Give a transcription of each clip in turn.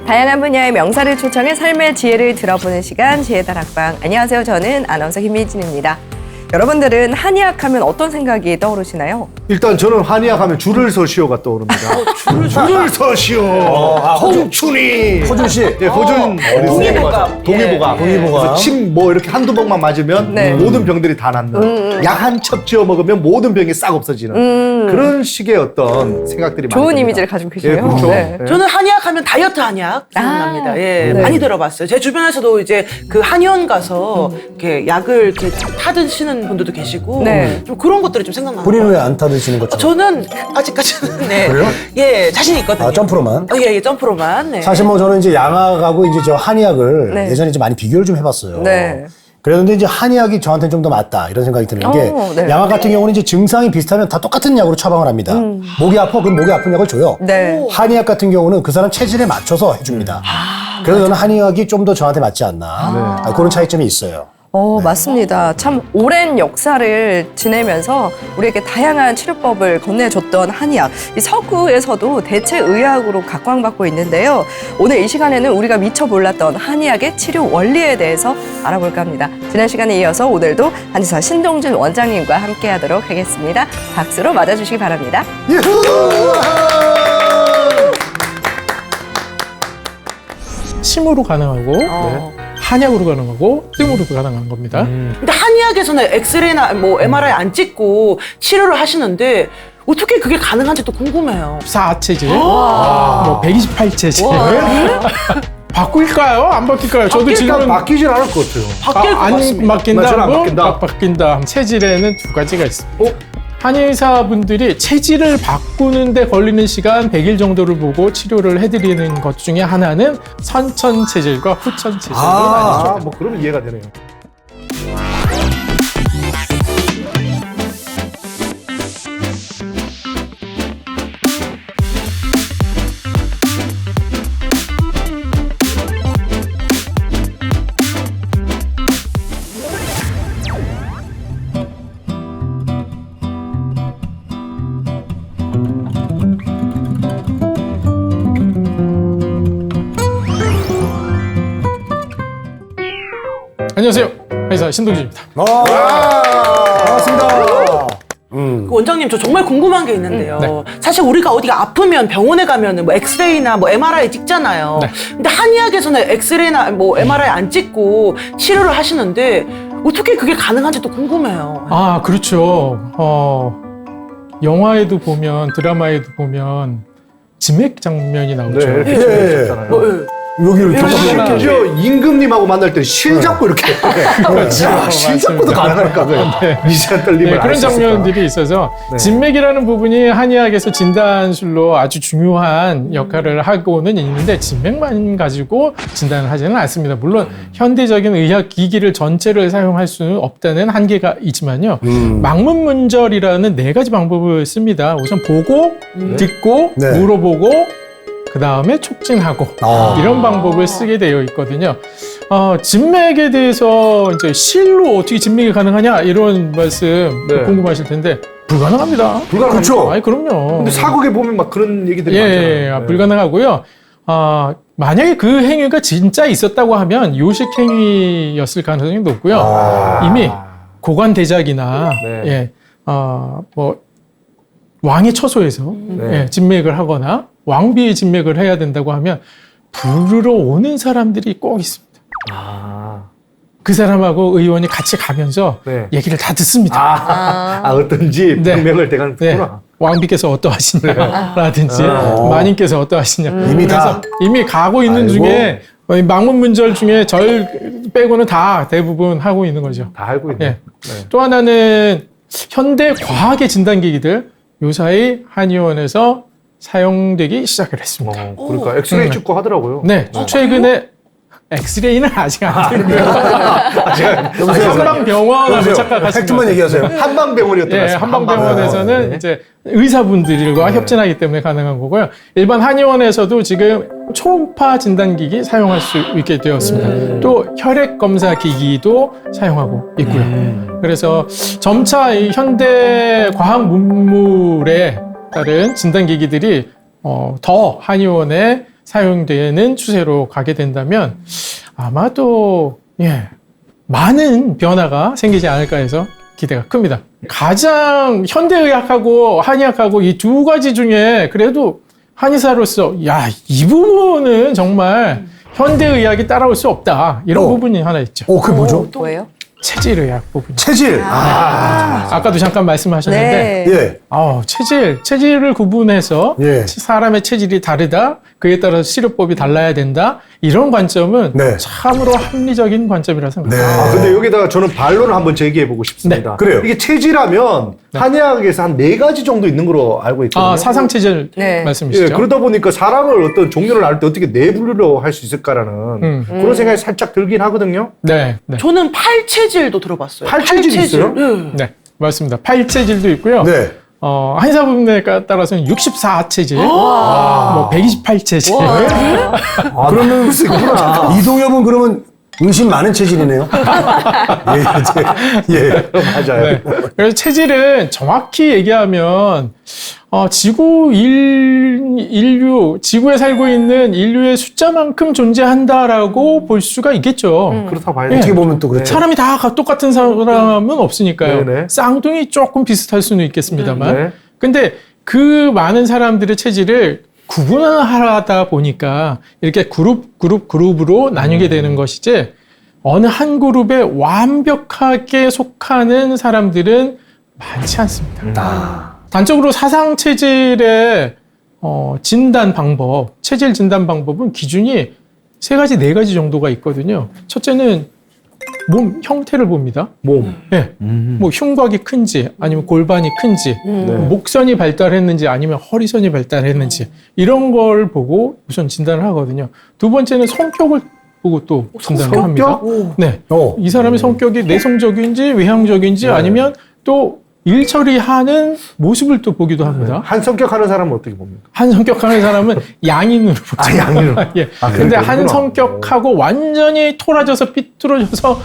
다양한 분야의 명사를 초청해 삶의 지혜를 들어보는 시간 지혜다락방. 안녕하세요. 저는 아나운서 김미진입니다. 여러분들은 한의학 하면 어떤 생각이 떠오르시나요? 일단 저는 한의학 하면 줄을 서시오가 떠오릅니다. 줄을 서시오. 홍춘이. 호준 씨. 네, 호준. 동의보감. 동의보감. 그래서 침 뭐 이렇게 한두 방만 맞으면 네. 모든 병들이 다 낫는. 약 한 첩 지어 먹으면 모든 병이 싹 없어지는 그런 식의 어떤 생각들이 많이 좋은 듭니다. 이미지를 가지고 계시네요. 예, 그렇죠. 네. 네. 저는 한의학 하면 다이어트 한의학 생각납니다. 예, 네. 많이 들어봤어요. 제 주변에서도 이제 그 한의원 가서 이렇게 약을 이렇게 타드시는 분들도 계시고 네. 좀 그런 것들이 좀 생각나요. 본인은 왜 안 타드시는 것처럼? 저는 아직까지는 네. 그래요? 예, 자신 있거든요. 아, 점프로만? 예, 점프로만. 네. 사실 뭐 저는 이제 양학하고 이제 저 한의학을 네. 예전에 이제 많이 비교를 좀 해봤어요. 네. 그랬는데 이제 한의학이 저한테는 좀 더 맞다 이런 생각이 드는 게 네. 양학 같은 경우는 이제 증상이 비슷하면 다 똑같은 약으로 처방을 합니다. 목이 아파? 그럼 목이 아픈 약을 줘요. 네. 한의학 같은 경우는 그 사람 체질에 맞춰서 해줍니다. 그래서 저는 한의학이 좀 더 저한테 맞지 않나 그런 차이점이 있어요. 맞습니다. 참 오랜 역사를 지내면서 우리에게 다양한 치료법을 건네줬던 한의학. 이 서구에서도 대체 의학으로 각광받고 있는데요. 오늘 이 시간에는 우리가 미처 몰랐던 한의학의 치료 원리에 대해서 알아볼까 합니다. 지난 시간에 이어서 오늘도 한의사 신동준 원장님과 함께하도록 하겠습니다. 박수로 맞아주시기 바랍니다. 침으로 가능하고 한약으로 가능하고 뜸으로도 가능한 겁니다. 근데 한의학에서는 엑스레이나 뭐 MRI 안 찍고 치료를 하시는데 어떻게 그게 가능한지 또 궁금해요. 4체질, 뭐 128체질. 바꿀까요? 안 바뀔까요? 저도 일단 지금 바뀌질 않을 것 같아요. 바뀔 것 안 같습니다. 바뀐다 저는 안 하고 바뀐다. 바뀐다. 체질에는 두 가지가 있습니다. 한의사분들이 체질을 바꾸는데 걸리는 시간 100일 정도를 보고 치료를 해드리는 것 중에 하나는 선천 체질과 후천 체질로 나뉘죠. 뭐 그러면 이해가 되네요. 안녕하세요. 한의사 신동준입니다. 반갑습니다. 그 원장님 저 정말 궁금한 게 있는데요. 네. 사실 우리가 어디가 아프면 병원에 가면은 뭐 엑스레이나 뭐 MRI 찍잖아요. 네. 근데 한의학에서는 엑스레이나 뭐 MRI 안 찍고 치료를 하시는데 어떻게 그게 가능한지 또 궁금해요. 아, 그렇죠. 영화에도 보면, 드라마에도 보면, 진맥 장면이 나오죠. 네, 이렇게 예. 했잖아요. 여기를 예. 심지어 임금님하고 만날 때 실 잡고 이렇게. 야, 실 잡고도 맞습니다. 가능할까 봐요. 미세한 떨림을 네, 알 그런 수 있을까. 장면들이 있어서 네. 진맥이라는 부분이 한의학에서 진단술로 아주 중요한 역할을 하고는 있는데 진맥만 가지고 진단을 하지는 않습니다. 물론 현대적인 의학 기기를 전체를 사용할 수는 없다는 한계가 있지만요. 망문문절이라는 4가지 방법을 씁니다. 우선 보고, 듣고, 네. 물어보고 그 다음에 촉진하고 이런 방법을 쓰게 되어 있거든요. 진맥에 대해서 이제 실로 어떻게 진맥이 가능하냐 이런 말씀 네. 궁금하실 텐데 불가능합니다. 그렇죠. 아니 그럼요. 근데 사극에 보면 막 그런 얘기들이 예, 많잖아요. 불가능하고요. 만약에 그 행위가 진짜 있었다고 하면 요식 행위였을 가능성이 높고요. 이미 고관 대작이나 네. 예, 뭐 왕의 처소에서 예, 진맥을 하거나 왕비의 진맥을 해야 된다고 하면 부르러 오는 사람들이 꼭 있습니다. 그 사람하고 의원이 같이 가면서 네. 얘기를 다 듣습니다. 어떤지 네. 병명을 대강 네. 듣구나. 왕비께서 어떠하시냐라든지 마님께서 어떠하시냐. 이미 다. 이미 가고 있는 아이고. 중에 망문문절 중에 절 빼고는 다 대부분 하고 있는 거죠. 다 알고 있네. 예. 네. 또 하나는 현대 과학의 진단기기들 요사이 한의원에서 사용되기 시작을 했습니다. 그러니까 엑스레이 찍고 하더라고요. 네, 최근에 엑스레이는 아직 안 되고요. 한방병원하고 착각하시면 팩트만 얘기하세요. 한방병원이었던 것 예, 같습니다. 한방병원에서는 네. 이제 의사분들과 협진하기 때문에 가능한 거고요. 일반 한의원에서도 지금 초음파 진단기기 사용할 수 있게 되었습니다. 또 혈액 검사 기기도 사용하고 있고요. 그래서 점차 이 현대 과학 문물에 따른 진단기기들이 더 한의원에 사용되는 추세로 가게 된다면 아마도 많은 변화가 생기지 않을까 해서 기대가 큽니다. 가장 현대의학하고 한의학하고 이 두 가지 중에 그래도 한의사로서 이 부분은 정말 현대의학이 따라올 수 없다. 이런 부분이 하나 있죠. 그게 뭐죠? 뭐예요? 체질의학 부분. 체질. 아까도 잠깐 말씀하셨는데 네. 예. 체질을 구분해서 예. 사람의 체질이 다르다. 그에 따라서 치료법이 달라야 된다. 이런 관점은 네. 참으로 합리적인 관점이라 생각합니다. 네. 근데 여기다가 저는 반론을 한번 제기해보고 싶습니다. 네, 그래요. 이게 체질하면 한의학에서 한 4가지 정도 있는 걸로 알고 있거든요. 사상 체질 네. 말씀이시죠? 예, 그러다 보니까 사람을 어떤 종류를 나눌 때 어떻게 네 분류로 할 수 있을까라는 그런 생각이 살짝 들긴 하거든요. 네. 저는 팔체질도 들어봤어요. 팔체질이 있어요? 네. 네. 맞습니다. 팔체질도 있고요. 네. 한의사 부분에 따라서는 64체질, 뭐 128체질. 그러면 글쎄 있구나. 이동엽은 그러면 의심 많은 체질이네요. 예. 맞아요. 네. 그래서 체질은 정확히 얘기하면 지구에 살고 있는 인류의 숫자만큼 존재한다라고 볼 수가 있겠죠. 그렇다고 봐야 네. 어떻게 되죠. 보면 또 그렇죠. 사람이 다 똑같은 사람은 없으니까요. 네네. 쌍둥이 조금 비슷할 수는 있겠습니다만. 네. 근데 그 많은 사람들의 체질을 구분하다 보니까 이렇게 그룹으로 나뉘게 되는 것이지 어느 한 그룹에 완벽하게 속하는 사람들은 많지 않습니다. 단적으로 사상 체질의 진단 방법, 체질 진단 방법은 기준이 3가지, 4가지 정도가 있거든요. 첫째는 몸 형태를 봅니다. 몸. 네. 뭐 흉곽이 큰지 아니면 골반이 큰지 목선이 발달했는지 아니면 허리선이 발달했는지 이런 걸 보고 우선 진단을 하거든요. 두 번째는 성격을 보고 또 진단을 합니다. 네. 이 사람의 성격이 내성적인지 외향적인지 아니면 또 일처리하는 모습을 또 보기도 합니다. 한 성격하는 사람은 어떻게 봅니까? 한 성격하는 사람은 양인으로 보죠. 양인으로. 예. 아, 근데 그렇구나. 한 성격하고 완전히 토라져서 삐뚤어져서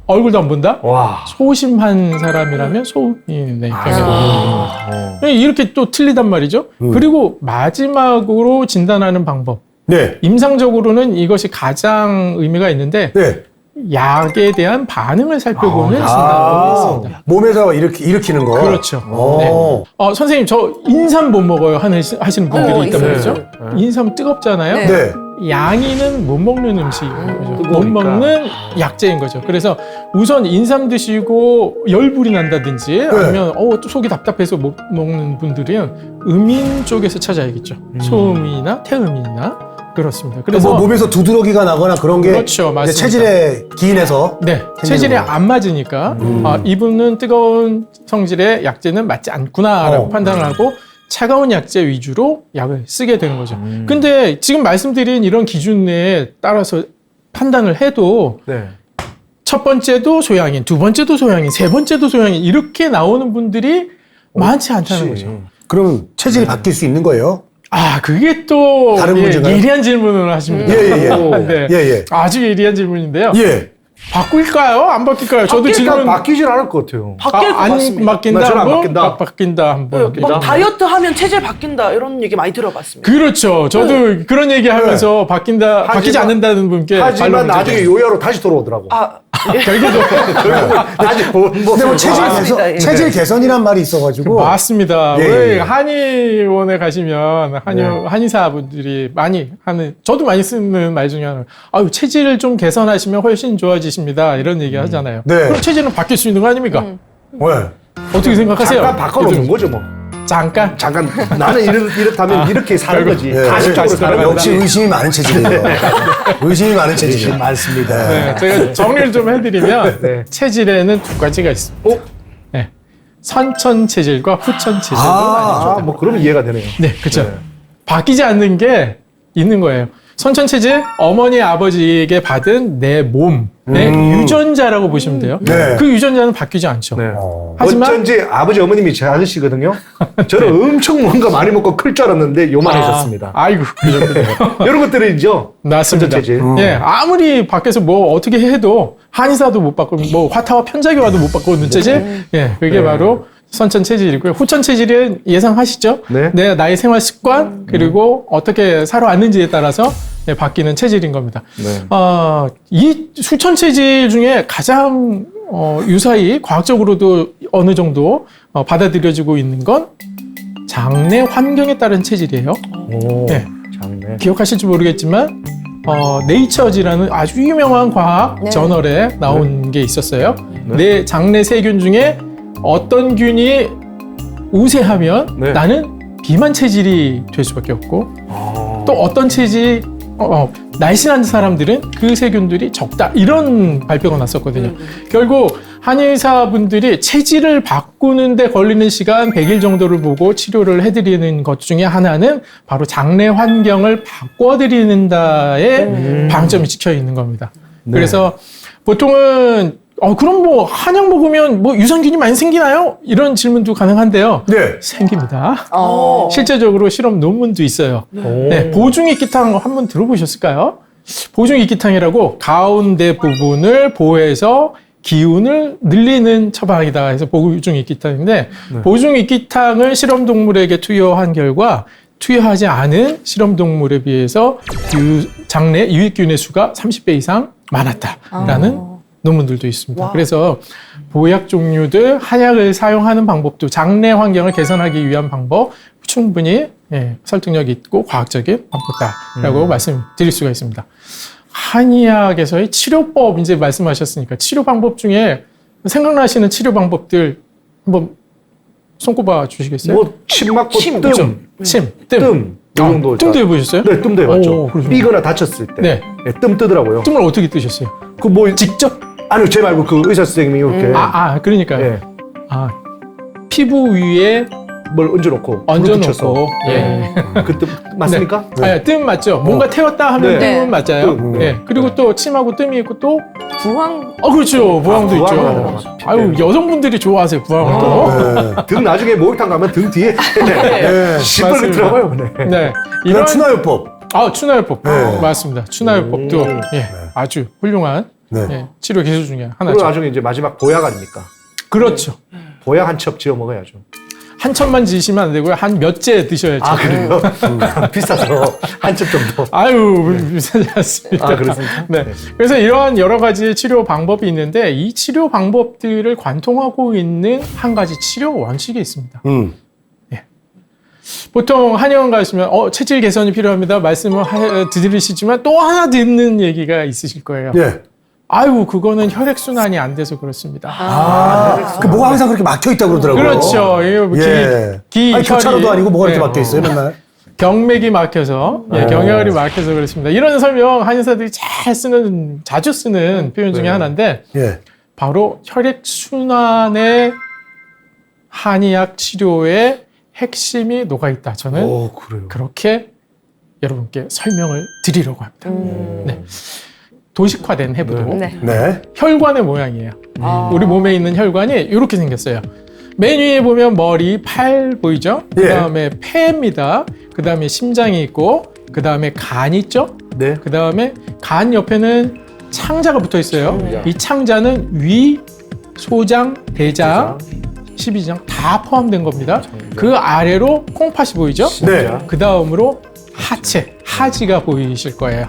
얼굴도 안 본다? 와. 소심한 사람이라면 소인의 병이라고 어. 이렇게 또 틀리단 말이죠. 그리고 마지막으로 진단하는 방법. 네. 임상적으로는 이것이 가장 의미가 있는데 네. 약에 대한 반응을 살펴보는 진단법이 있습니다. 몸에서 일으키는 거. 그렇죠. 오. 네. 선생님 저 인삼 못 먹어요 하시는 분들이 있단 있어요. 말이죠. 인삼 뜨겁잖아요. 네. 네. 양이는 못 먹는 음식인 거죠. 못 뜨거우니까. 먹는 약재인 거죠. 그래서 우선 인삼 드시고 열불이 난다든지 아니면 또 속이 답답해서 못 먹는 분들은 음인 쪽에서 찾아야겠죠. 소음이나 태음이나 그렇습니다. 그래서 뭐 몸에서 두드러기가 나거나 그런 게 그렇죠, 맞습니다. 이제 체질에 기인해서 네, 체질에 안 맞으니까 이분은 뜨거운 성질의 약재는 맞지 않구나라고 판단을 하고 차가운 약재 위주로 약을 쓰게 되는 거죠. 근데 지금 말씀드린 이런 기준에 따라서 판단을 해도 네. 첫 번째도 소양인, 두 번째도 소양인, 세 번째도 소양인 이렇게 나오는 분들이 많지 않다는 거죠. 그럼 체질이 바뀔 수 있는 거예요? 그게 또 다른 문제인가요? 예리한 질문을 하십니다. 네. 예. 아주 예리한 질문인데요. 예. 바꿀까요? 안 바뀔까요? 저도 질문 바뀌질 않을 것 같아요. 바뀔 것 안 같습니다. 바뀐다 저는 안 한 번, 바뀐다. 바뀐다 한 번. 네, 막 다이어트 하면 체질 바뀐다 이런 얘기 많이 들어봤습니다. 그렇죠. 저도 그런 얘기 하면서 바뀌지 않는다는 분께 하지만 반론을 나중에 드려요. 요야로 다시 돌아오더라고. 결국은 다시 근데 뭐 체질 맞습니다. 개선, 예. 체질 개선이란 말이 있어가지고. 맞습니다. 예, 왜 예. 한의원에 가시면 한의사분들이 많이 하는 저도 많이 쓰는 말 중에 하나는 체질을 좀 개선하시면 훨씬 좋아지십니다. 이런 얘기 하잖아요. 네. 그럼 체질은 바뀔 수 있는 거 아닙니까? 왜? 어떻게 생각하세요? 잠깐 바꿔놓는 거죠 뭐. 잠깐. 나는 이렇다면 이렇게 사는 거지. 예. 가식적으로 사는 거지. 역시 의심이 많은 체질이에요. 의심이 많은 체질이에요. 많습니다. 네, 제가 정리를 좀 해드리면 네. 체질에는 두 가지가 있습니다. 네. 선천 체질과 후천 체질로 나뉘죠. 뭐 그러면 이해가 되네요. 네, 그렇죠. 바뀌지 않는 게 있는 거예요. 선천 체질, 어머니 아버지에게 받은 내 몸의 유전자라고 보시면 돼요. 네. 그 유전자는 바뀌지 않죠. 네. 하지만 어쩐지 아버지 어머님이 제 아저씨거든요. 저는 엄청 뭔가 많이 먹고 클 줄 알았는데 요만해졌습니다. 아이고, 그러셨군요. 이런 것들이죠. 맞습니다. 체질. 예, 아무리 밖에서 뭐 어떻게 해도 한의사도 못 바꾸고 뭐 화타와 편자기 와도 못 바꾸는 체질. 예, 그게 바로 선천 체질이고요. 후천 체질은 예상하시죠? 네. 나의 생활 습관 그리고 어떻게 살아왔는지에 따라서 바뀌는 체질인 겁니다. 네. 이 후천 체질 중에 가장 유사히 과학적으로도 어느 정도 받아들여지고 있는 건 장내 환경에 따른 체질이에요. 오, 네. 장래. 기억하실지 모르겠지만 네이처지라는 아주 유명한 과학 네. 저널에 나온 게 있었어요. 내 장내 세균 중에 어떤 균이 우세하면 네. 나는 비만 체질이 될 수밖에 없고 아. 또 어떤 체질이 날씬한 사람들은 그 세균들이 적다 이런 발표가 났었거든요. 결국 한의사분들이 체질을 바꾸는데 걸리는 시간 100일 정도를 보고 치료를 해드리는 것 중에 하나는 바로 장내 환경을 바꿔드리는다에 방점이 찍혀 있는 겁니다. 네. 그래서 보통은 그럼 뭐 한약 먹으면 뭐 유산균이 많이 생기나요? 이런 질문도 가능한데요. 네. 생깁니다. 어. 실제적으로 실험 논문도 있어요. 네, 보중이끼탕 한번 들어보셨을까요? 보중이끼탕이라고 가운데 부분을 보호해서 기운을 늘리는 처방이다 해서 보중이끼탕인데 보중이끼탕을 실험 동물에게 투여한 결과 투여하지 않은 실험 동물에 비해서 장내 유익균의 수가 30배 이상 많았다라는 논문들도 있습니다. 와. 그래서 보약 종류들 한약을 사용하는 방법도 장내 환경을 개선하기 위한 방법 충분히 설득력 있고 과학적인 방법다라고 말씀드릴 수가 있습니다. 한의학에서의 치료법 이제 말씀하셨으니까 치료 방법 중에 생각나시는 치료 방법들 한번 손꼽아 주시겠어요? 뭐 침 맞고 뜸, 뜸. 이 정도. 뜸도 해보셨어요? 네, 뜸도 해봤죠. 오, 그러시구나. 삐거나 다쳤을 때. 네. 뜸 뜨더라고요. 뜸을 어떻게 뜨셨어요? 그 뭐 직접? 아니요, 제 말고 그 의사 선생님이 이렇게 그러니까요. 예, 피부 위에 뭘 얹어놓고 얹어놓고 그 뜸 맞습니까? 뜸 맞죠? 뭔가 태웠다 하면 네. 뜸은 맞아요. 뜸. 네. 그리고 또 침하고 뜸이 있고 또 부항. 그렇죠. 부항도 부항을 있죠. 하더라고요. 아유 여성분들이 좋아하세요 부항을 또. 등 나중에 목욕탕 가면 등 뒤에 네. 시뻘겋더라고요. 네. 네. 이런 추나요법. 추나요법 네. 맞습니다. 추나요법도 아주 훌륭한 네. 치료 기술 중에 그리고 하나죠. 나중에 이제 마지막 보약 아닙니까? 그렇죠. 보약 한 첩 지어 먹어야죠. 한 첩만 지시면 안 되고요. 한 몇 째 드셔야죠. 그래요? 비싸서 한 첩 정도. 아유 비싸지 않습니다. 그렇습니까? 네. 그래서 이러한 여러 가지 치료 방법이 있는데 이 치료 방법들을 관통하고 있는 한 가지 치료 원칙이 있습니다. 보통 한의원 가시면 체질 개선이 필요합니다. 말씀을 드리시지만 또 하나 듣는 얘기가 있으실 거예요. 예. 그거는 혈액순환이 안 돼서 그렇습니다. 그 뭐가 항상 그렇게 막혀 있다고 그러더라고요. 그렇죠. 예. 기 아니, 교차로도 혈이- 아니고 뭐가 이렇게 네. 막혀 있어요, 맨날. 경맥이 막혀서 경혈이 막혀서 그렇습니다. 이런 설명 한의사들이 자주 쓰는 표현 중에 하나인데 예. 바로 혈액순환의 한의학 치료의 핵심이 녹아있다. 저는 그래요. 그렇게 여러분께 설명을 드리려고 합니다. 네. 도식화된 해부도 네. 네. 혈관의 모양이에요. 우리 몸에 있는 혈관이 이렇게 생겼어요. 맨 위에 보면 머리, 팔 보이죠? 예. 그 다음에 폐입니다. 그 다음에 심장이 있고, 그 다음에 간이 있죠? 네. 그 다음에 간 옆에는 창자가 붙어 있어요. 창자. 이 창자는 위, 소장, 대장, 십이장 다 포함된 겁니다. 그 아래로 콩팥이 보이죠? 네. 그 다음으로 하체, 하지가 보이실 거예요.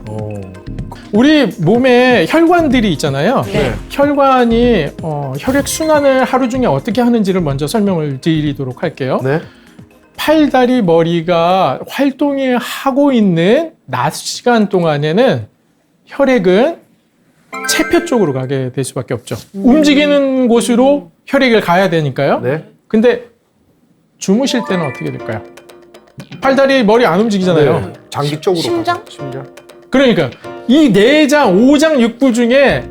우리 몸에 혈관들이 있잖아요. 네. 혈관이 혈액 순환을 하루 중에 어떻게 하는지를 먼저 설명을 드리도록 할게요. 네. 팔다리 머리가 활동을 하고 있는 낮 시간 동안에는 혈액은 체표 쪽으로 가게 될 수밖에 없죠. 움직이는 곳으로 혈액을 가야 되니까요. 네. 근데 주무실 때는 어떻게 될까요? 팔다리 머리 안 움직이잖아요. 네. 장기 쪽으로 심장? 가죠. 심장. 그러니까 이 내장, 오장, 육부 중에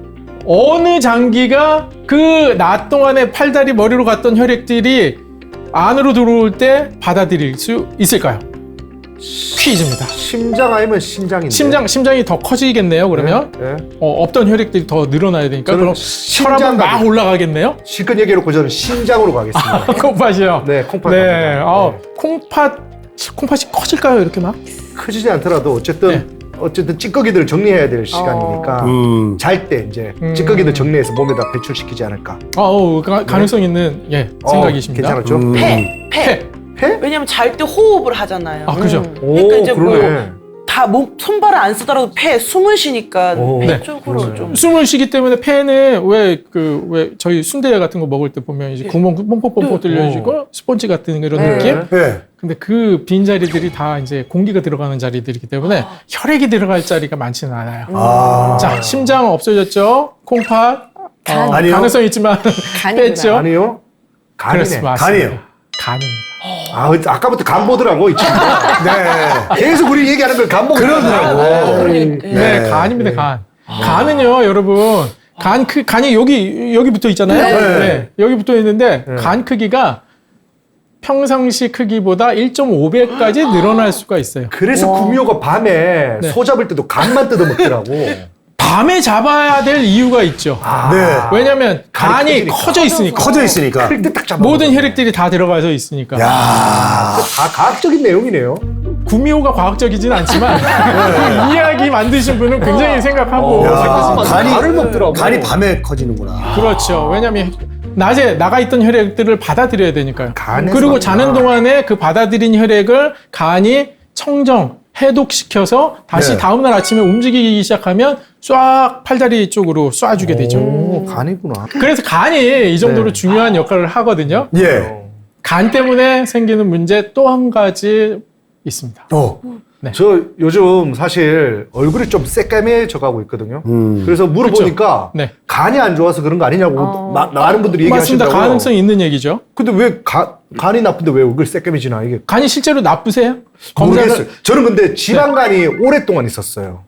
어느 장기가 그 낮 동안에 팔다리 머리로 갔던 혈액들이 안으로 들어올 때 받아들일 수 있을까요? 퀴즈입니다. 심장 아니면 신장인데. 심장이 더 커지겠네요. 그러면 네. 없던 혈액들이 더 늘어나야 되니까 저는 그럼 심장 혈압은 막 가겠습니다. 올라가겠네요. 실컷 얘기해놓고 저는 신장으로 가겠습니다. 콩팥이요. 네, 콩팥. 네, 갑니다. 콩팥이 커질까요? 이렇게 막? 크지지 않더라도 어쨌든 네. 어쨌든 찌꺼기들을 정리해야 될 시간이니까 잘 때 이제 찌꺼기들 정리해서 몸에다 배출시키지 않을까. 가능성 있는 생각이십니다. 괜찮았죠? 폐. 폐? 왜냐면 잘 때 호흡을 하잖아요. 아, 그죠. 그러니까 이제 그러네. 다 손발을 안 쓰더라도 폐 숨을 쉬니까 오, 폐 네. 쪽으로 좀. 숨을 쉬기 때문에 폐는 왜 저희 순대 같은 거 먹을 때 보면 이제 구멍 뽕뽕뽕뽕 뚫려지고 스펀지 같은 그런 느낌? 네. 근데 그 빈자리들이 다 이제 공기가 들어가는 자리들이기 때문에 혈액이 들어갈 자리가 많지는 않아요. 자, 심장 없어졌죠? 콩팥? 간. 아니요. 가능성 있지만 간이구나. 뺐죠? 아니요. 간이네. 그렇습니다. 간이에요. 간입니다. 아까부터 간 보더라고, 이 친구. 네. 계속 우리 얘기하는 걸 간 보고 그러더라고. 네, 간입니다, 간. 간은요, 여러분, 간이 여기 붙어 있잖아요. 네. 여기 붙어 있는데, 간 크기가 평상시 크기보다 1.5배까지 늘어날 수가 있어요. 그래서 구미호가 밤에 네. 소 잡을 때도 간만 뜯어먹더라고. 밤에 잡아야 될 이유가 있죠. 네. 왜냐면 간이 크니까. 커져 있으니까. 커져 있으니까. 클 때 딱 잡아. 모든 혈액들이 다 들어가서 있으니까. 야. 다 과학적인 내용이네요. 구미호가 과학적이진 않지만 그 이야기 만드신 분은 굉장히 생각하고 간을 먹더라고. 간이 밤에 커지는구나. 그렇죠. 왜냐하면 낮에 나가 있던 혈액들을 받아들여야 되니까요. 간에서 그리고 자는 동안에 그 받아들인 혈액을 간이 청정, 해독시켜서 다시 네. 다음날 아침에 움직이기 시작하면 쏴 팔다리 쪽으로 쏴주게 되죠. 오, 간이구나. 그래서 간이 이 정도로 네. 중요한 역할을 하거든요. 예. 간 때문에 생기는 문제 또 한 가지 있습니다. 저 요즘 사실 얼굴이 좀 새까매져 가고 있거든요. 그래서 물어보니까 네. 간이 안 좋아서 그런 거 아니냐고 많은 분들이 맞습니다. 얘기하시더라고요. 가능성 있는 얘기죠. 근데 왜 간이 나쁜데 왜 얼굴이 새까매지나 이게 간이 실제로 나쁘세요? 모르겠어요. 저는 근데 지방간이 오랫동안 있었어요.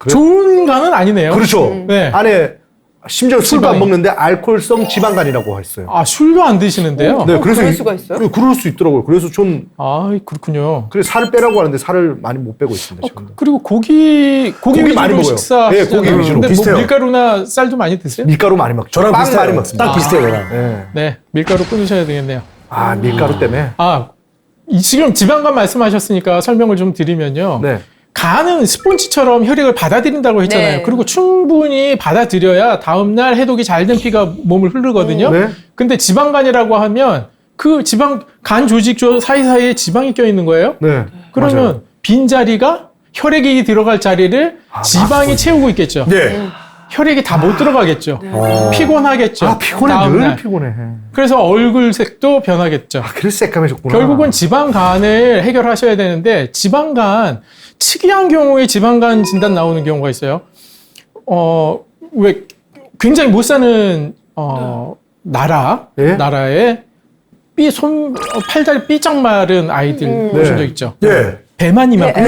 좋은 간은 아니네요. 그렇죠. 네. 안에 심지어 술도 안 지방이. 먹는데 알코올성 지방간이라고 했어요. 아, 술도 안 드시는데요? 네, 그래서 그럴 수가 있어요? 그럴 수 있더라고요. 그래서 전 아, 그렇군요. 그래서 살을 빼라고 하는데 살을 많이 못 빼고 있습니다. 지금. 그리고 고기 위주로 많이 먹어요. 식사. 네, 고기 위주로. 근데 비슷해요. 뭐 밀가루나 쌀도 많이 드세요? 밀가루 많이 먹죠. 저랑 빵 비슷해요. 많이 먹습니다. 딱 비슷해요, 저랑. 네. 네, 밀가루 끊으셔야 되겠네요. 아, 밀가루 때문에. 지금 지방간 말씀하셨으니까 설명을 좀 드리면요. 네. 간은 스폰지처럼 혈액을 받아들인다고 했잖아요. 네. 그리고 충분히 받아들여야 다음날 해독이 잘 된 피가 몸을 흐르거든요. 네. 근데 지방간이라고 하면 그 간 조직 사이사이에 지방이 껴있는 거예요. 네. 그러면 맞아요. 빈 자리가 혈액이 들어갈 자리를 지방이 채우고 있겠죠. 네. 혈액이 다 못 들어가겠죠. 피곤하겠죠. 아, 피곤해. 다음날. 늘 피곤해. 그래서 얼굴색도 변하겠죠. 그래서 새까매졌구나. 결국은 지방간을 해결하셔야 되는데 지방간 특이한 경우에 지방간 진단 나오는 경우가 있어요. 왜 굉장히 못 사는 예? 나라에 팔다리 삐쩍 마른 아이들 보신 적 있죠? 예. 배만 이만큼.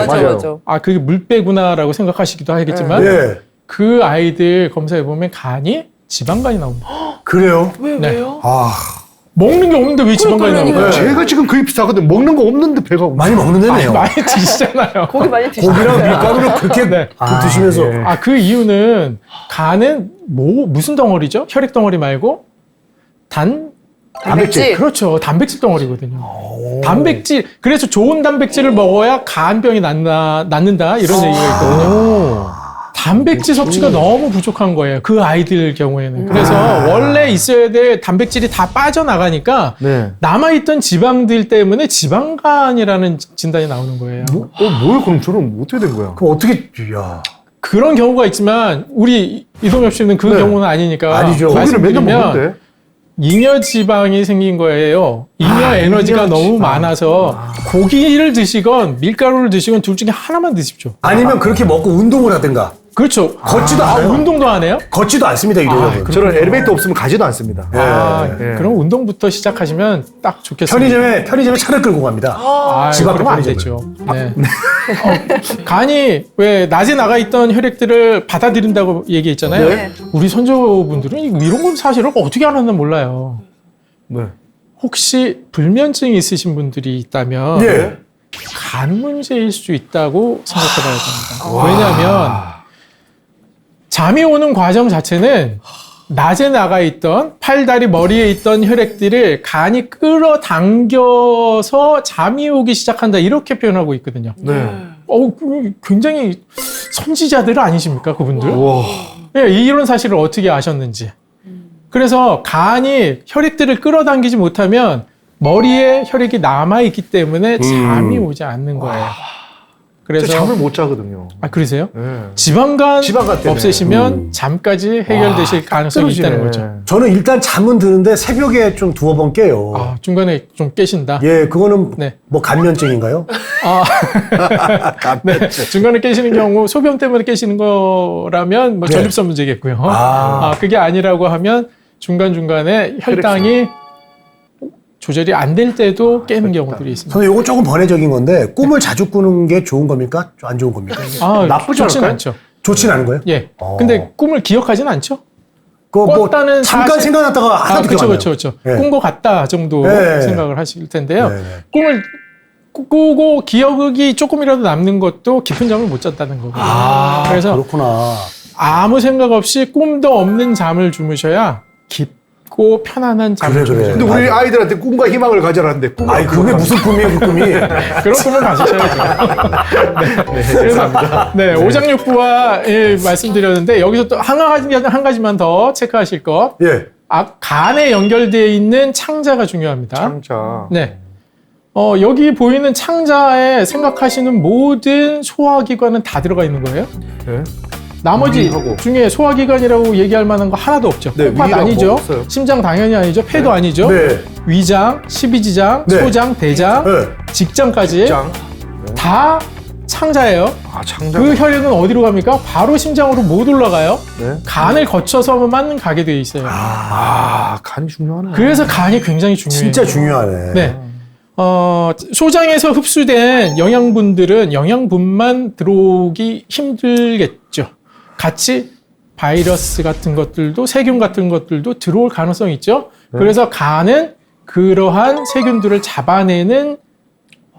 맞아요. 맞아. 그게 물배구나라고 생각하시기도 하겠지만 예. 그 아이들 검사해 보면 간이 지방간이 나옵니다. 그래요? 왜요? 아, 먹는 게 없는데 왜 지방간이 나올까요? 제가 지금 거의 비슷하거든. 먹는 거 없는데 배가 많이 먹는 데네요. 많이 드시잖아요. 고기 많이 드시죠? 고기랑 밀가루를 그렇게 네. 드시면서. 예. 그 이유는 간은 무슨 덩어리죠? 혈액 덩어리 말고 단백질. 그렇죠. 단백질 덩어리거든요. 단백질. 그래서 좋은 단백질을 먹어야 간병이 낫는다 이런 얘기가 있거든요. 단백질 섭취가 너무 부족한 거예요. 그 아이들 경우에는. 그래서 원래 있어야 될 단백질이 다 빠져나가니까 네. 남아있던 지방들 때문에 지방간이라는 진단이 나오는 거예요. 뭐야? 그럼 저는 어떻게 된 거야? 그럼 어떻게, 야. 그런 경우가 있지만 우리 이동엽 씨는 그 네. 경우는 아니니까 아니죠. 고기를 맨날 말씀드리면 먹는데. 잉여 지방이 생긴 거예요. 잉여 에너지가 잉여 너무 지방. 많아서 고기를 드시건 밀가루를 드시건 둘 중에 하나만 드십시오. 아니면 그렇게 먹고 운동을 하든가. 그렇죠. 걷지도 않아요. 운동도 안 해요? 걷지도 않습니다, 이동엽은. 저는 엘리베이터 없으면 가지도 않습니다. 예. 그럼 운동부터 시작하시면 딱 좋겠습니다. 편의점에 차를 끌고 갑니다. 집 앞에 그러면 안 편의점을. 되죠. 네. 간이 왜 낮에 나가 있던 혈액들을 받아들인다고 얘기했잖아요. 네. 우리 선조분들은 이런 건 사실은 어떻게 알았나 몰라요. 네. 혹시 불면증이 있으신 분들이 있다면 예. 간 문제일 수 있다고 생각해봐야 됩니다. 왜냐하면 잠이 오는 과정 자체는 낮에 나가 있던 팔다리 머리에 있던 혈액들을 간이 끌어당겨서 잠이 오기 시작한다 이렇게 표현하고 있거든요. 네. 굉장히 선지자들 아니십니까, 그분들? 우와. 예, 이런 사실을 어떻게 아셨는지. 그래서 간이 혈액들을 끌어당기지 못하면 머리에 혈액이 남아있기 때문에 잠이 오지 않는 거예요. 그래서 저 잠을 못 자거든요. 아, 그러세요? 네. 지방간 지방간 때문에. 없애시면 잠까지 해결되실 가능성이 있다는 거죠. 저는 일단 잠은 드는데 새벽에 좀 두어 번 깨요. 아, 중간에 좀 깨신다. 예, 그거는 네. 뭐 감면증인가요? 네, 중간에 깨시는 경우 소변 때문에 깨시는 거라면 뭐 네. 전립선 문제겠고요. 아. 그게 아니라고 하면 중간중간에 혈당이 조절이 안 될 때도 깨는 경우들이 있습니다. 저는 요거 조금 번외적인 건데 꿈을 자주 꾸는 게 좋은 겁니까? 안 좋은 겁니까? 나쁘지 좋진 않을까요? 않죠. 좋진 않은 거예요? 예. 근데 꿈을 기억하진 않죠. 그거 뭐 꿨다는 잠깐 사실- 생각났다가 하나도 기억 안 나요. 그렇죠. 예. 꾼 것 같다 정도 네. 생각을 하실 텐데요. 네, 네. 꿈을 꾸고 기억이 조금이라도 남는 것도 깊은 잠을 못 잤다는 거거든요. 그래서 그렇구나. 아무 생각 없이 꿈도 없는 잠을 주무셔야 깊고 편안한 잠을 그래, 그래. 주무셔야 근데 우리 맞아. 아이들한테 꿈과 희망을 가져라는데 꿈을 아니 그게 무슨 꿈이에요, 그 꿈이? 그런 꿈을 가지셔야죠. 그래서 네, 오장육부와 말씀드렸는데 여기서 또 한 가지만 더 체크하실 것. 예. 간에 연결되어 있는 창자가 중요합니다. 창자. 네. 여기 보이는 창자에 생각하시는 모든 소화기관은 다 들어가 있는 거예요. 네. 나머지 위하고. 중에 소화기관이라고 얘기할 만한 거 하나도 없죠. 네, 콩팥 위랑 아니죠. 뭐 없어요. 심장 당연히 아니죠. 폐도 아니죠. 네. 위장, 십이지장, 네. 소장, 대장, 네. 직장까지 짱. 다 창자예요. 아, 창자. 그 혈액은 어디로 갑니까? 바로 심장으로 못 올라가요. 네. 간을 거쳐서만 가게 되어 있어요. 간이 중요하네. 그래서 간이 굉장히 중요해요. 진짜 중요하네. 네. 소장에서 흡수된 영양분들은 영양분만 들어오기 힘들겠죠. 같이 바이러스 같은 것들도 세균 같은 것들도 들어올 가능성이 있죠. 그래서 간은 그러한 세균들을 잡아내는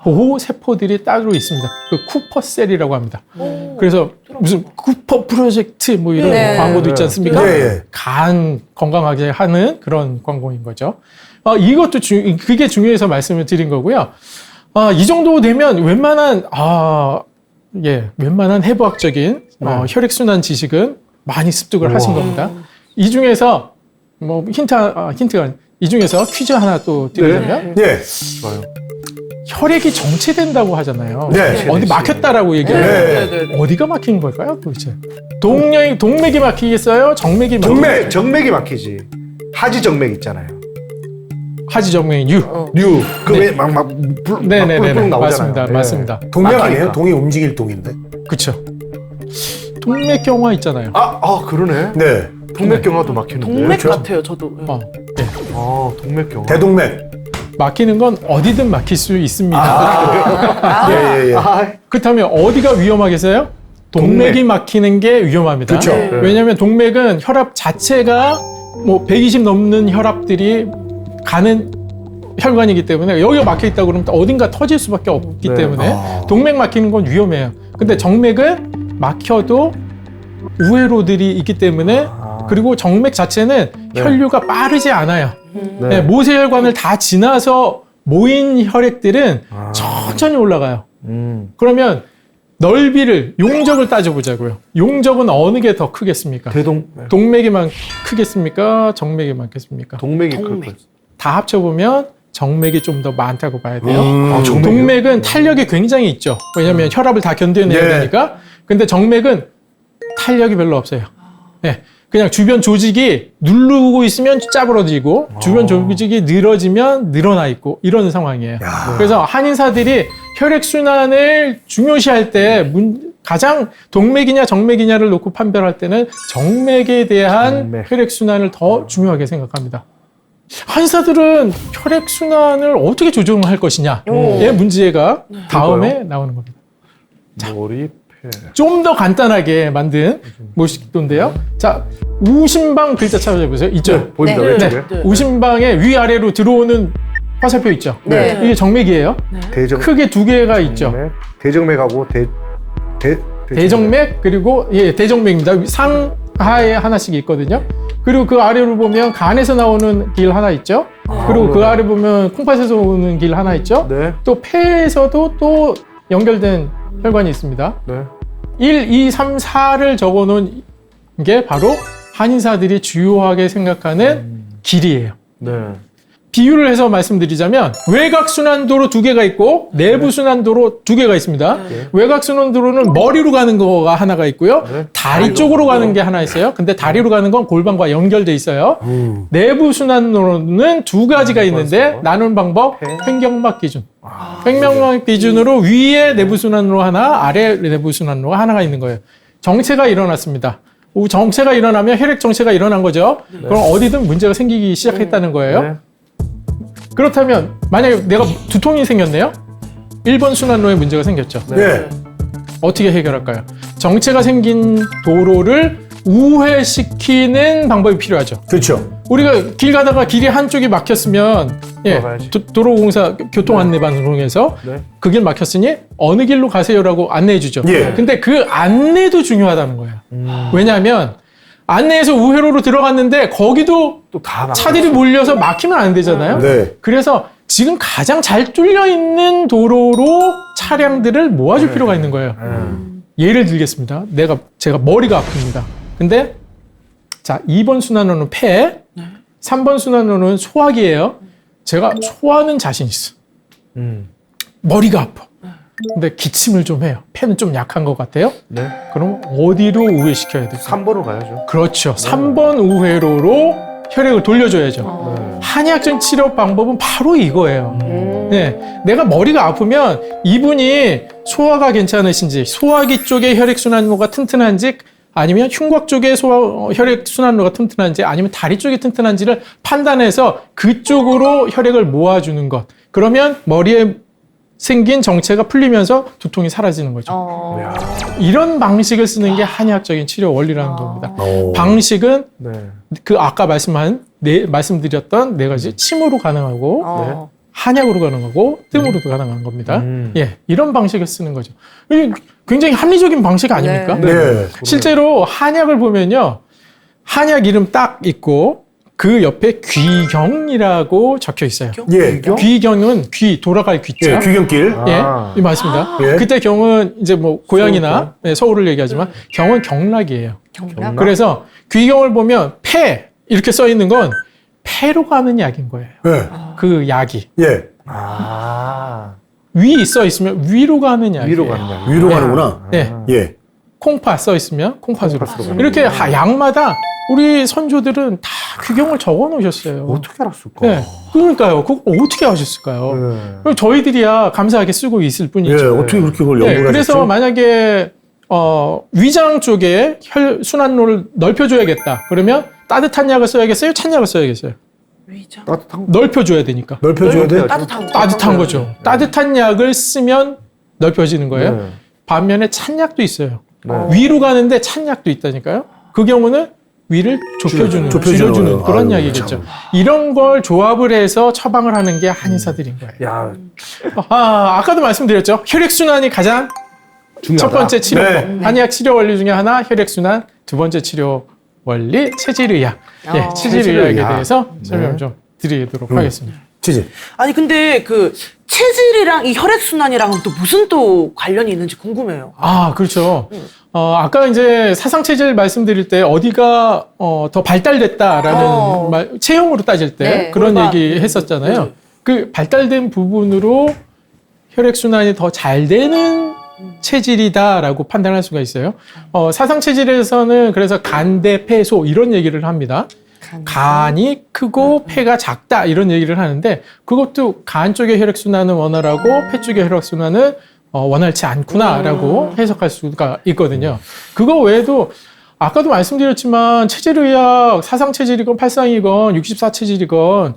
보호 세포들이 따로 있습니다. 그 쿠퍼셀이라고 합니다. 그래서 무슨 쿠퍼 프로젝트 뭐 이런 네. 광고도 있지 않습니까? 네, 네. 간 건강하게 하는 그런 광고인 거죠. 이것도 그게 중요해서 말씀을 드린 거고요. 이 정도 되면 웬만한 해부학적인 혈액순환 지식은 많이 습득을 하신 겁니다. 이 중에서 뭐 힌트가 이 중에서 퀴즈 하나 또 드리자면 예. 좋아요. 혈액이 정체된다고 하잖아요. 네. 어디 막혔다라고 얘기해요. 네. 어디가 막힌 걸까요, 도대체? 동맥이 막히겠어요? 정맥이 막히겠어요? 정맥이 막히지. 하지 정맥 있잖아요. 하지정맥 유. 류. 네. 그왜막막 네네네. 나오잖아요. 맞습니다. 예. 맞습니다. 동맥 막히니까. 아니에요? 동이 움직일 동인데. 그렇죠. 동맥경화 있잖아요. 그러네. 네. 동맥경화도 막히는데. 동맥 같아요, 저도. 예. 동맥경화. 대동맥. 막히는 건 어디든 막힐 수 있습니다. 예, 예, 예. 그렇다면 어디가 위험하겠어요? 동맥이 막히는 게 위험합니다. 그쵸. 네. 왜냐하면 동맥은 혈압 자체가 뭐 120 넘는 혈압들이 가는 혈관이기 때문에 여기가 막혀 있다 그러면 어딘가 터질 수밖에 없기 네. 때문에 동맥 막히는 건 위험해요. 근데 정맥은 막혀도 우회로들이 있기 때문에 그리고 정맥 자체는 혈류가 빠르지 않아요. 네, 모세혈관을 다 지나서 모인 혈액들은 천천히 올라가요. 그러면 넓이를 용적을 따져보자고요. 용적은 어느 게 더 크겠습니까? 동맥이만 크겠습니까? 정맥이 많겠습니까? 동맥이 클 거예요. 다 합쳐보면 정맥이 좀 더 많다고 봐야 돼요. 정맥이요? 동맥은 탄력이 굉장히 있죠. 왜냐하면 혈압을 다 견뎌내야 네. 되니까. 근데 정맥은 탄력이 별로 없어요. 네. 그냥 주변 조직이 누르고 있으면 짜부러지고 주변 조직이 늘어지면 늘어나 있고 이런 상황이에요. 그래서 한의사들이 혈액순환을 중요시할 때 가장 동맥이냐 정맥이냐를 놓고 판별할 때는 정맥에 대한 정맥. 혈액순환을 더 중요하게 생각합니다. 한의사들은 혈액순환을 어떻게 조정할 것이냐의 문제가 다음에 나오는 겁니다. 머리, 폐. 좀 더 간단하게 만든 모식도인데요. 자, 우심방 글자 찾아보세요. 있죠? 보입니다. 네. 왼쪽에. 네. 우심방에 위아래로 들어오는 화살표 있죠? 네. 이게 정맥이에요. 대정, 크게 두 개가 있죠. 정맥, 대정맥하고 대정맥 그리고 대정맥입니다. 상하에 하나씩 있거든요. 그리고 그 아래로 보면 간에서 나오는 길 하나 있죠. 그리고 그 아래 보면 콩팥에서 오는 길 하나 있죠. 네. 또 폐에서도 또 연결된 혈관이 있습니다. 네. 1, 2, 3, 4를 적어놓은 게 바로 한의사들이 주요하게 생각하는 길이에요. 네. 비유를 해서 말씀드리자면 외곽순환도로 2개가 있고 내부순환도로 2개가 있습니다. 외곽순환도로는 머리로 가는 거가 하나가 있고요. 다리 쪽으로 가는 게 하나 있어요. 근데 다리로 가는 건 골반과 연결돼 있어요. 내부순환도로는 2가지가 있는데 나누는 방법 횡격막 기준. 횡격막 기준으로 위에 내부순환로 하나, 아래 내부순환로가 하나가 있는 거예요. 정체가 일어났습니다. 정체가 일어나면 혈액 정체가 일어난 거죠. 그럼 어디든 문제가 생기기 시작했다는 거예요. 그렇다면 만약에 내가 두통이 생겼네요. 1번 순환로에 문제가 생겼죠. 네. 어떻게 해결할까요? 정체가 생긴 도로를 우회시키는 방법이 필요하죠. 그렇죠. 우리가 길 가다가 길이 한쪽이 막혔으면 돌아가야지. 도로공사 교통안내방송에서 네. 그 길 막혔으니 어느 길로 가세요라고 안내해 주죠. 예. 근데 그 안내도 중요하다는 거예요. 왜냐하면 안내에서 우회로로 들어갔는데 거기도 또 다 차들이 몰려서 막히면 안 되잖아요. 네. 그래서 지금 가장 잘 뚫려 있는 도로로 차량들을 모아줄 필요가 있는 거예요. 예를 들겠습니다. 제가 머리가 아픕니다. 근데 자 2번 순환로는 폐, 3번 순환로는 소화기예요. 제가 소화는 자신 있어. 머리가 아파. 근데 기침을 좀 해요. 폐는 좀 약한 것 같아요. 네. 그럼 어디로 우회시켜야 돼요? 3번으로 가야죠. 그렇죠. 3번 우회로로 혈액을 돌려줘야죠. 한의학적인 치료 방법은 바로 이거예요. 네, 내가 머리가 아프면 이분이 소화가 괜찮으신지, 소화기 쪽에 혈액순환로가 튼튼한지, 아니면 흉곽 쪽에 혈액순환로가 튼튼한지, 아니면 다리 쪽이 튼튼한지를 판단해서 그쪽으로 혈액을 모아주는 것. 그러면 머리에 생긴 정체가 풀리면서 두통이 사라지는 거죠. 이런 방식을 쓰는 게 한의학적인 치료 원리라는 겁니다. 방식은 네. 그 아까 말씀드렸던 4가지 침으로 가능하고 한약으로 가능하고 뜸으로도 가능한 겁니다. 예, 이런 방식을 쓰는 거죠. 이게 굉장히 합리적인 방식 아닙니까? 네. 실제로 한약을 보면요, 한약 이름 딱 있고 그 옆에 귀경이라고 적혀 있어요. 예. 귀경은 귀, 돌아갈 귀자. 예, 귀경길. 예, 맞습니다. 예. 그때 경은 이제 뭐 고향이나 서울을 얘기하지만 경은 경락이에요. 경락. 그래서 귀경을 보면 폐 이렇게 써 있는 건 폐로 가는 약인 거예요. 예. 그 약이 예. 위 써 있으면 위로 가는 약이에요. 위로 가는 약. 위로 가는구나. 예, 예. 콩파 써 있으면 콩팥으로. 이렇게 약마다 우리 선조들은 다 규경을 적어 놓으셨어요. 어떻게 알았을까? 네, 그러니까요. 그거 어떻게 하셨을까요? 그럼 저희들이야 감사하게 쓰고 있을 예. 뿐이죠. 어떻게 그렇게 그걸 네, 연구를 그래서 하셨죠? 만약에 위장 쪽에 혈순환로를 넓혀줘야겠다. 그러면 따뜻한 약을 써야겠어요? 찬 약을 써야겠어요? 위장. 따뜻한 넓혀줘야 되니까. 넓혀줘야 돼? 따뜻한 거. 따뜻한 거죠. 따뜻한 약을 쓰면 넓혀지는 거예요. 네. 반면에 찬 약도 있어요. 네. 위로 가는데 찬 약도 있다니까요. 그 경우는 위를 좁혀주는, 좁혀주는 줄여주는 거예요. 그런 아유, 약이겠죠. 이런 걸 조합을 해서 처방을 하는 게 한의사들인 거예요. 야, 아까도 말씀드렸죠. 혈액순환이 가장 중요하다. 첫 번째 치료법. 네. 한의학 치료 원리 중에 하나 혈액순환, 두 번째 치료 원리 체질의학. 예, 체질의학에 체질의학. 대해서 설명 좀 드리도록 하겠습니다. 치즈. 아니 근데 그 체질이랑 이 혈액순환이랑은 또 무슨 또 관련이 있는지 궁금해요. 아, 그렇죠. 아까 이제 사상체질 말씀드릴 때 어디가 더 발달됐다라는 체형으로 따질 때 네. 그런 골반. 얘기 했었잖아요. 그 발달된 부분으로 혈액순환이 더 잘 되는 체질이다라고 판단할 수가 있어요. 사상체질에서는 그래서 간대 폐소 이런 얘기를 합니다. 간이 크고 폐가 작다 이런 얘기를 하는데 그것도 간 쪽의 혈액순환은 원활하고 폐 쪽의 혈액순환은 원활치 않구나라고 해석할 수가 있거든요. 그거 외에도 아까도 말씀드렸지만 체질의학 사상체질이건 팔상이건 64체질이건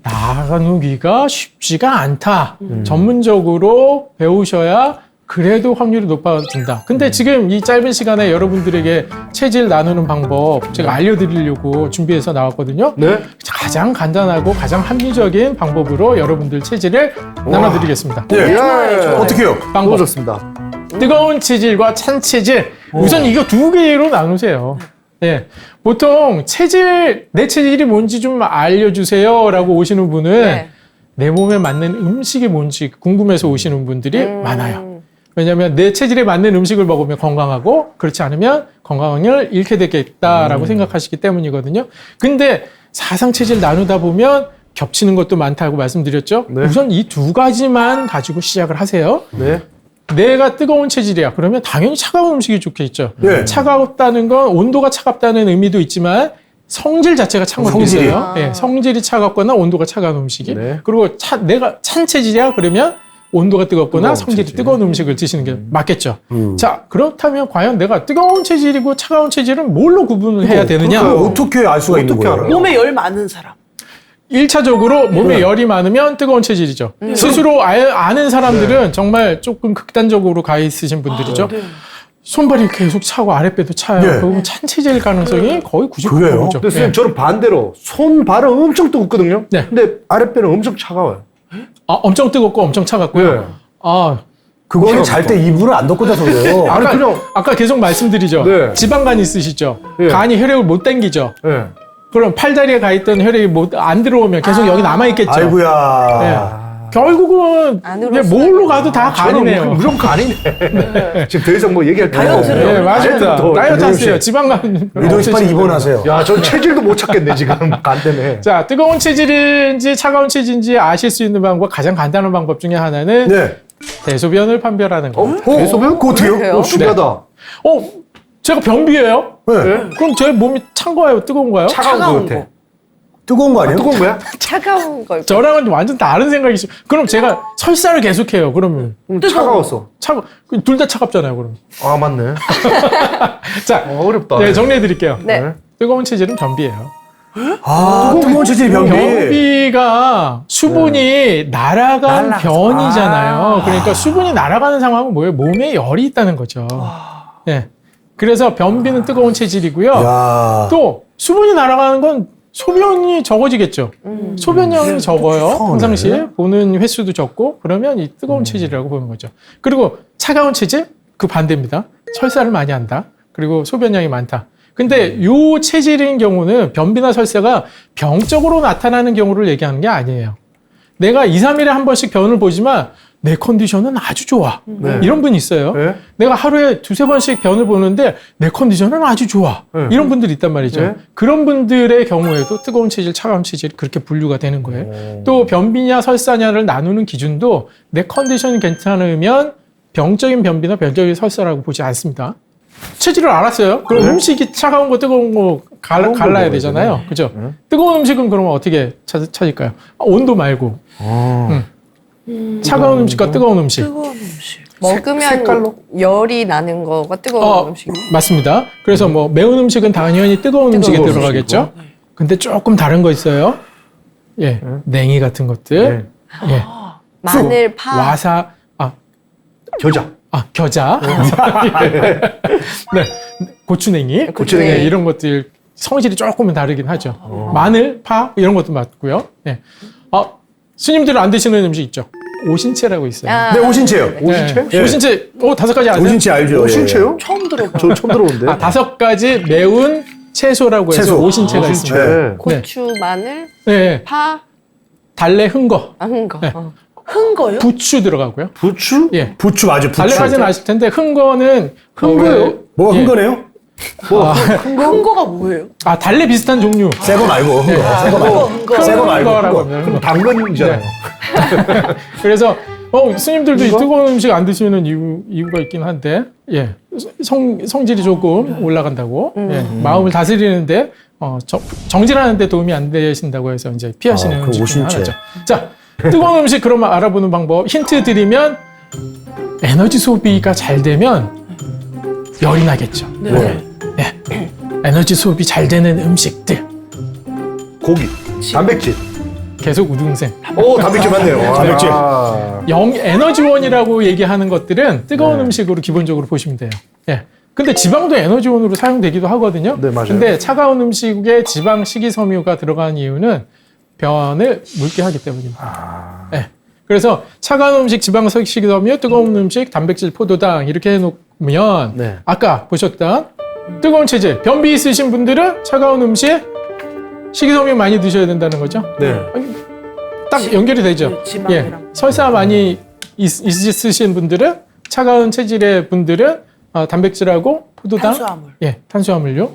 나누기가 쉽지가 않다. 전문적으로 배우셔야 그래도 확률이 높아진다. 근데 지금 이 짧은 시간에 여러분들에게 체질 나누는 방법 제가 알려드리려고 준비해서 나왔거든요. 네. 가장 간단하고 가장 합리적인 방법으로 여러분들 체질을 나눠드리겠습니다. 예. 좋아요. 어떻게 해요? 너무 방법. 좋습니다. 뜨거운 체질과 찬 체질. 우선 이거 2개로 나누세요. 예. 보통 내 체질이 뭔지 좀 알려주세요 라고 오시는 분은 네. 내 몸에 맞는 음식이 뭔지 궁금해서 오시는 분들이 많아요. 왜냐하면 내 체질에 맞는 음식을 먹으면 건강하고 그렇지 않으면 건강을 잃게 되겠다라고 생각하시기 때문이거든요. 근데 사상 체질 나누다 보면 겹치는 것도 많다고 말씀드렸죠. 네. 우선 이 두 가지만 가지고 시작을 하세요. 네. 내가 뜨거운 체질이야. 그러면 당연히 차가운 음식이 좋겠죠. 네. 차갑다는 건 온도가 차갑다는 의미도 있지만 성질 자체가 찬 것도 성질이. 있어요. 예, 성질이 차갑거나 온도가 차가운 음식이. 네. 그리고 내가 찬 체질이야. 그러면 온도가 뜨겁거나 뜨거운 성질이 체질. 뜨거운 음식을 드시는 게 맞겠죠. 자, 그렇다면 과연 내가 뜨거운 체질이고 차가운 체질은 뭘로 구분을 해야 되느냐? 그거 어떻게 알 수가 있는 어떻게 거예요? 알아요? 몸에 열 많은 사람. 1차적으로 몸에 열이 많으면 뜨거운 체질이죠. 스스로 아는 사람들은 정말 조금 극단적으로 가 있으신 분들이죠. 손발이 계속 차고 아랫배도 차요. 네. 그럼 찬 체질 가능성이 거의 그래요? 99%죠. 근데 선생님 저는 반대로 손발은 엄청 뜨겁거든요. 네. 근데 아랫배는 엄청 차가워요. 엄청 뜨겁고 엄청 차갑고요. 네. 아, 그거는 잘 때 이불을 안 덮고 자서 그래요. 아니, 그냥- 아까 계속 말씀드리죠. 네. 지방간 있으시죠. 네. 간이 혈액을 못 당기죠. 네. 그럼 팔다리에 가 있던 혈액이 안 들어오면 계속 여기 남아 있겠죠. 아이고야. 네. 결국은 안으로 그냥 뭘로 가도 다 저는 간이네요. 무조건 간이네. 지금 더 이상 뭐 얘기할 필요 없어요. 다이어트를. 네, 맞습니다. 더- 다이어트 하세요. 선생님. 지방간. 이동희 씨 빨리 입원하세요. 야, 저 체질도 못 찾겠네 지금 간 때문에. 자, 뜨거운 체질인지 차가운 체질인지 아실 수 있는 방법, 가장 간단한 방법 중에 하나는 네. 대소변을 판별하는 거. 대소변? 그거 어떻게 해요? 그래요? 신기하다. 제가 변비예요? 네. 그럼 제 몸이 찬 거예요? 뜨거운 거예요? 차가운 거 차가운 같아. 거. 뜨거운 거 아니에요? 뜨거운 거야? 차가운 걸. 저랑은 완전 다른 생각이죠. 그럼 제가 설사를 계속해요. 그러면 차가웠어. 둘 다 차갑잖아요. 그럼. 아 맞네. 자, 어렵다. 네, 정리해 드릴게요. 네. 뜨거운 체질은 변비예요. 아, 뜨거운 체질이 변비. 변비가 수분이 날아간 변이잖아요. 그러니까 수분이 날아가는 상황은 뭐예요? 몸에 열이 있다는 거죠. 네. 그래서 변비는 뜨거운 체질이고요. 야. 또 수분이 날아가는 건 소변이 적어지겠죠. 소변량이 적어요. 이상하네. 평상시에 보는 횟수도 적고 그러면 이 뜨거운 체질이라고 보는 거죠. 그리고 차가운 체질 그 반대입니다. 설사를 많이 한다. 그리고 소변량이 많다. 근데 요 체질인 경우는 변비나 설사가 병적으로 나타나는 경우를 얘기하는 게 아니에요. 내가 2, 3일에 한 번씩 변을 보지만 내 컨디션은 아주 좋아. 네. 이런 분이 있어요. 네. 내가 하루에 두세 번씩 변을 보는데 내 컨디션은 아주 좋아. 네. 이런 분들이 있단 말이죠. 네. 그런 분들의 경우에도 뜨거운 체질, 차가운 체질이 그렇게 분류가 되는 거예요. 또 변비냐 설사냐를 나누는 기준도 내 컨디션이 괜찮으면 병적인 변비나 병적인 설사라고 보지 않습니다. 체질을 알았어요. 그럼 음식이 차가운 거 뜨거운 거 차가운 거 갈라야 먹어야 되잖아요. 되네. 그죠? 뜨거운 음식은 그러면 어떻게 찾을까요? 온도 말고. 차가운 음식과 뜨거운 음식. 뜨거운 음식. 먹으면 색깔로? 열이 나는 거가 뜨거운 음식. 맞습니다. 그래서 뭐 매운 음식은 당연히 뜨거운 음식에 뜨거운 들어가겠죠. 근데 조금 다른 거 있어요. 예, 냉이 같은 것들. 네. 예, 마늘, 파. 와사, 겨자. 네, 고추냉이. 고추냉이. 네, 이런 것들 성질이 조금은 다르긴 하죠. 마늘, 파 이런 것도 맞고요. 예. 스님들은 안 드시는 음식 있죠. 오신채라고 있어요. 아, 네, 오신채요. 오신채? 네. 오신채, 5가지 아세요? 오신채 알죠? 오신채요? 처음 들어봐. 저 처음 들어오는데. 5가지 매운 채소라고 해서 채소. 오신채가 있습니다. 오신채. 고추, 마늘, 네, 파, 달래, 흥거, 한 거. 네. 흥 거요? 부추 들어가고요. 부추? 예. 부추 맞아, 부추. 달래까지는 아실 텐데 흥거는 흥거요? 뭐가 예. 흥거네요? 흥 거가 뭐예요? 달래 비슷한 종류. 새 거 말고, 흥거. 새 거 말고. 새 거 말고. 흥거라고 흥거. 합니다. 그럼 당근이잖아요. 그래서 스님들도 이 뜨거운 음식 안 드시는 이유가 있긴 한데, 예, 성질이 조금 올라간다고, 예, 마음을 다스리는데 정진하는데 도움이 안 되신다고 해서 이제 피하시는 그 음식 중에 오신채. 하나죠. 자, 뜨거운 음식 그러면 알아보는 방법 힌트 드리면 에너지 소비가 잘 되면 열이 나겠죠. 네. 예, 에너지 소비 잘 되는 음식들 고기, 단백질. 계속 우등생. 오, 단백질 맞네요. 단백질. 아. 에너지원이라고 얘기하는 것들은 뜨거운 음식으로 기본적으로 보시면 돼요. 예. 근데 지방도 에너지원으로 사용되기도 하거든요. 네, 맞아요. 근데 차가운 음식에 지방 식이섬유가 들어간 이유는 변을 묽게 하기 때문입니다. 예. 그래서 차가운 음식 지방 식이섬유, 뜨거운 음식 단백질 포도당 이렇게 해놓으면 네. 아까 보셨던 뜨거운 체질, 변비 있으신 분들은 차가운 음식 식이섬유 많이 드셔야 된다는 거죠. 네. 딱 연결이 되죠. 지방이랑. 예, 설사 많이 있으신 분들은 차가운 체질의 분들은 단백질하고 포도당, 탄수화물. 탄수화물류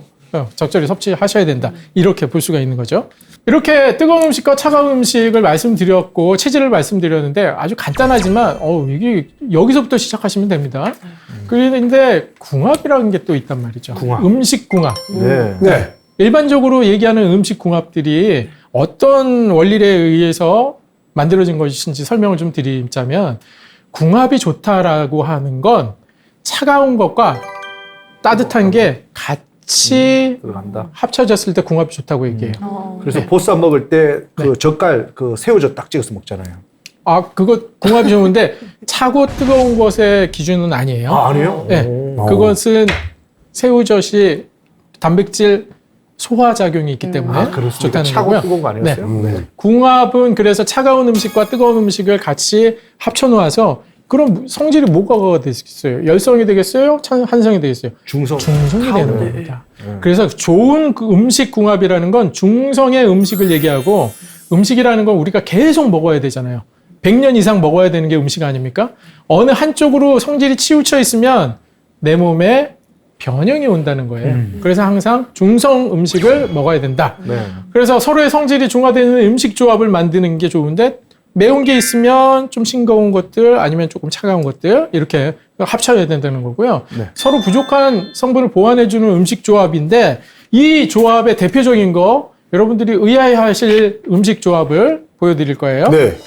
적절히 섭취하셔야 된다. 이렇게 볼 수가 있는 거죠. 이렇게 뜨거운 음식과 차가운 음식을 말씀드렸고 체질을 말씀드렸는데 아주 간단하지만 이게 여기서부터 시작하시면 됩니다. 그런데 궁합이라는 게 또 있단 말이죠. 궁합. 음식 궁합. 네. 일반적으로 얘기하는 음식 궁합들이 어떤 원리에 의해서 만들어진 것인지 설명을 좀 드리자면 궁합이 좋다라고 하는 건 차가운 것과 따뜻한 게 같이 들어간다. 합쳐졌을 때 궁합이 좋다고 얘기해요. 그래서 보쌈 먹을 때 그 젓갈 그 새우젓 딱 찍어서 먹잖아요. 그거 궁합이 좋은데 차고 뜨거운 것의 기준은 아니에요. 아니에요? 네, 그것은 새우젓이 단백질 소화 작용이 있기 때문에 그렇습니다. 좋다는 차고 거고요. 뜨거운 거 아니었어요? 네. 궁합은 그래서 차가운 음식과 뜨거운 음식을 같이 합쳐 놓아서 그럼 성질이 뭐가 되겠어요? 열성이 되겠어요? 한성이 되겠어요? 중성. 중성이 되는 겁니다. 그래서 좋은 그 음식 궁합이라는 건 중성의 음식을 얘기하고 음식이라는 건 우리가 계속 먹어야 되잖아요. 100년 이상 먹어야 되는 게 음식 아닙니까? 어느 한쪽으로 성질이 치우쳐 있으면 내 몸에 변형이 온다는 거예요. 그래서 항상 중성 음식을 먹어야 된다. 네. 그래서 서로의 성질이 중화되는 음식 조합을 만드는 게 좋은데 매운 게 있으면 좀 싱거운 것들 아니면 조금 차가운 것들 이렇게 합쳐야 된다는 거고요. 네. 서로 부족한 성분을 보완해주는 음식 조합인데 이 조합의 대표적인 거 여러분들이 의아해하실 음식 조합을 보여드릴 거예요. 네.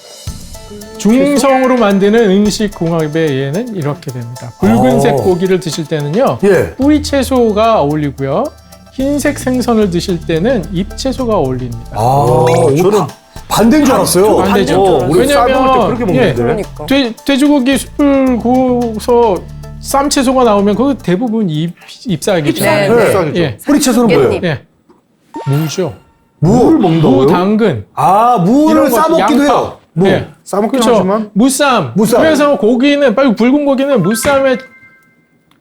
중성으로 만드는 음식 궁합에 의해는 이렇게 됩니다. 붉은색 고기를 드실 때는요. 예. 뿌리 채소가 어울리고요. 흰색 생선을 드실 때는 잎 채소가 어울립니다. 저는 반대인 줄 알았어요. 반대죠. 우리 쌀 먹을 때 그렇게 먹는데. 그러니까. 돼지고기 숯불 구워서 쌈 채소가 나오면 그거 대부분 잎사귀죠. 네. 잎사귀죠. 예. 뿌리 채소는 뭐예요? 깻잎. 예. 무죠. 무. 무, 당근. 무를 이런 거, 싸먹기도 양파. 해요. 무. 예. 싸먹긴 그렇죠. 하지만 무쌈. 무쌈. 그래서 고기는 빨리 붉은 고기는 무쌈에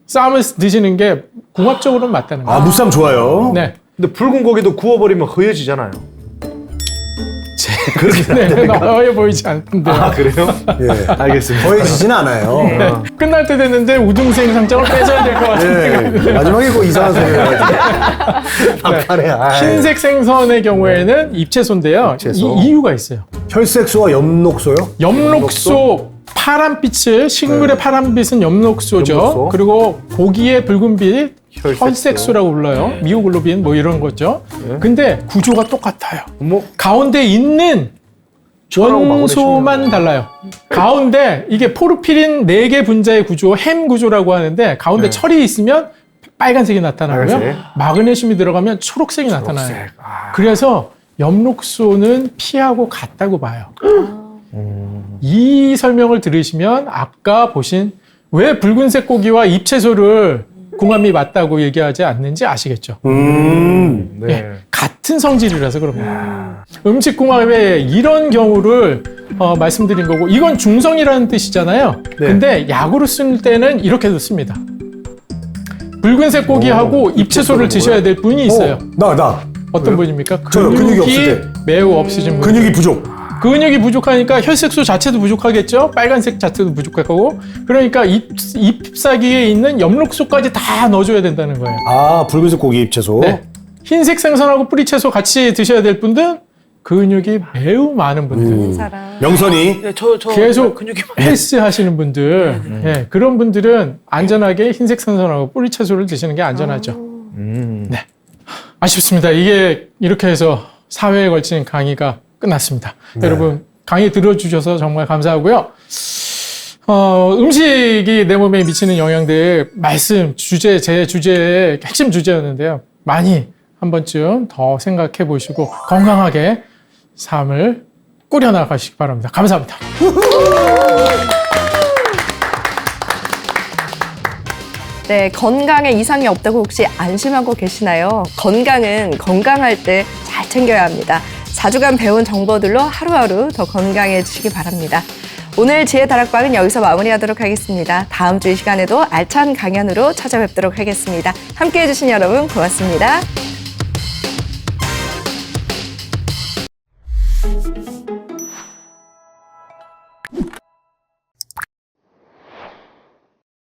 쌈을 드시는 게 궁합적으로는 맞다는 거예요. 무쌈 좋아요. 네. 근데 붉은 고기도 구워버리면 허해지잖아요. 네, 너해 보이지 않던데요. 그래요? 예. 알겠습니다. 거해지진 않아요. 네. 끝날 때 됐는데 우등생 상장을 빼줘야 될 것 같은데. 예. 마지막에 그 이상한 소리 해가지고. 막판에. 흰색 생선의 경우에는 잎채소인데요. 잎채소. 이유가 있어요. 혈색소와 엽록소요? 엽록소, 파란빛을 식물의 파란빛은 엽록소죠. 엽록소. 그리고 고기의 붉은빛 혈색소. 혈색소라고 불러요. 미오글로빈 뭐 이런 거죠. 근데 구조가 똑같아요. 뭐 가운데 있는 철하고 원소만 달라요. 가운데 이게 포르피린 4개 분자의 구조, 햄 구조라고 하는데 가운데 철이 있으면 빨간색이 나타나고요. 빨간색. 마그네슘이 들어가면 초록색이 나타나요. 초록색. 그래서 엽록소는 피하고 같다고 봐요. 이 설명을 들으시면 아까 보신 왜 붉은색 고기와 잎채소를 궁합이 맞다고 얘기하지 않는지 아시겠죠? 네. 예, 같은 성질이라서 그럽니다. 음식 궁합에 이런 경우를 말씀드린 거고 이건 중성이라는 뜻이잖아요. 네. 근데 약으로 쓸 때는 이렇게도 씁니다. 붉은색 고기하고 잎채소를 드셔야 될 분이 있어요. 나. 어떤 분입니까? 저요, 근육이 없을 때. 매우 없으신 분. 근육이 부족. 근육이 부족하니까 혈색소 자체도 부족하겠죠? 빨간색 자체도 부족할 거고. 그러니까 잎사귀에 있는 엽록소까지 다 넣어줘야 된다는 거예요. 붉은색 고기 잎채소. 네. 흰색 생선하고 뿌리채소 같이 드셔야 될 분들, 근육이 매우 많은 분들. 사람. 명선이. 네, 저 계속 근육이 헬스 하시는 분들, 예, 그런 분들은 안전하게 흰색 생선하고 뿌리채소를 드시는 게 안전하죠. 네. 아쉽습니다. 이게 이렇게 해서 사회에 걸친 강의가 끝났습니다. 여러분 강의 들어주셔서 정말 감사하고요. 음식이 내 몸에 미치는 영향들 제 주제의 핵심 주제였는데요. 많이 한 번쯤 더 생각해 보시고 건강하게 삶을 꾸려나가시기 바랍니다. 감사합니다. 네, 건강에 이상이 없다고 혹시 안심하고 계시나요? 건강은 건강할 때 잘 챙겨야 합니다. 4주간 배운 정보들로 하루하루 더 건강해지시기 바랍니다. 오늘 지혜 다락방은 여기서 마무리하도록 하겠습니다. 다음 주 이 시간에도 알찬 강연으로 찾아뵙도록 하겠습니다. 함께해 주신 여러분 고맙습니다.